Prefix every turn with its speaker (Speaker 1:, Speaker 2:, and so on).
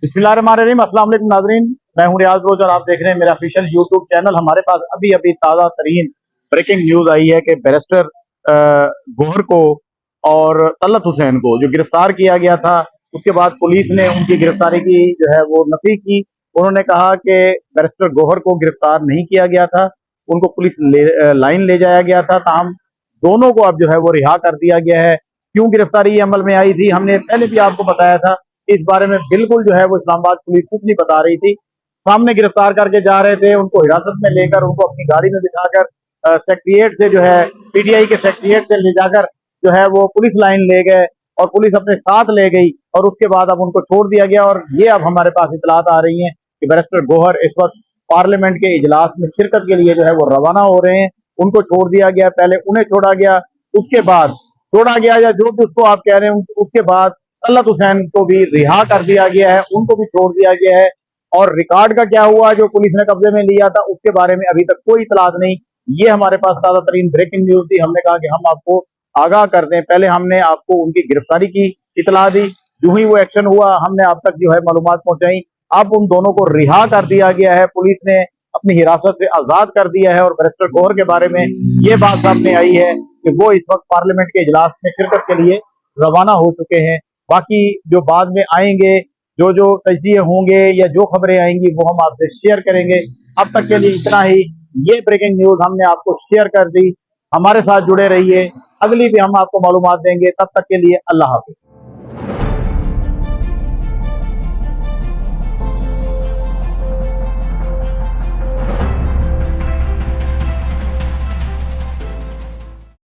Speaker 1: बिस्मिल्लाहिर्रहमानिर्रहीम। अस्सलाम वालेकुम नाज़रीन, मैं हूं रियाज बलोच और आप देख रहे हैं मेरा ऑफिशियल यूट्यूब चैनल। हमारे पास अभी अभी ताज़ा तरीन ब्रेकिंग न्यूज़ आई है कि बैरिस्टर गोहर को और तलत हुसैन को जो गिरफ्तार किया गया था, उसके बाद पुलिस ने उनकी गिरफ्तारी की जो है वो नफी की। उन्होंने कहा कि बैरिस्टर गोहर को गिरफ्तार नहीं किया गया था, उनको पुलिस लाइन ले जाया गया था। ताहम दोनों को अब जो है वो रिहा कर दिया गया है। क्यों गिरफ्तारी अमल में आई थी, हमने पहले भी आपको बताया था। इस बारे में बिल्कुल जो है वो इस्लामाबाद पुलिस कुछ नहीं बता रही थी। सामने गिरफ्तार करके जा रहे थे, उनको हिरासत में लेकर उनको अपनी गाड़ी में बिठाकर सेक्रेटरिएट से जो है पीटीआई के सेक्रेटरिएट से ले जाकर जो है वो पुलिस लाइन ले गए और पुलिस अपने साथ ले गई और उसके बाद अब उनको छोड़ दिया गया। और ये अब हमारे पास इतलात आ रही हैं कि बैरिस्टर गोहर इस वक्त पार्लियामेंट के इजलास में शिरकत के लिए जो है वो रवाना हो रहे हैं। उनको छोड़ दिया गया, पहले उन्हें छोड़ा गया, उसके बाद छोड़ा गया या जो भी उसको आप कह रहे हैं, उसके बाद तलत हुसैन को भी रिहा कर दिया गया है, उनको भी छोड़ दिया गया है। और रिकॉर्ड का क्या हुआ जो पुलिस ने कब्जे में लिया था, उसके बारे में अभी तक कोई इतलात नहीं। ये हमारे पास ताजा तरीन ब्रेकिंग न्यूज थी। हमने कहा कि हम आपको आगाह कर दें। पहले हमने आपको उनकी गिरफ्तारी की इतला दी, जो ही वो एक्शन हुआ हमने आप तक जो है मालूमात पहुंचाई। अब उन दोनों को रिहा कर दिया गया है, पुलिस ने अपनी हिरासत से आजाद कर दिया है। और बैरिस्टर गोहर के बारे में ये बात सामने आई है कि वो इस वक्त पार्लियामेंट के इजलास में शिरकत के लिए रवाना हो चुके हैं। बाकी जो बाद में आएंगे, जो जो तजिए होंगे या जो खबरें आएंगी वो हम आपसे शेयर करेंगे। अब तक के लिए इतना ही। ये ब्रेकिंग न्यूज हमने आपको शेयर कर दी। हमारे साथ जुड़े रहिए, अगली भी हम आपको मालूमात देंगे। तब तक के लिए अल्लाह हाफिज।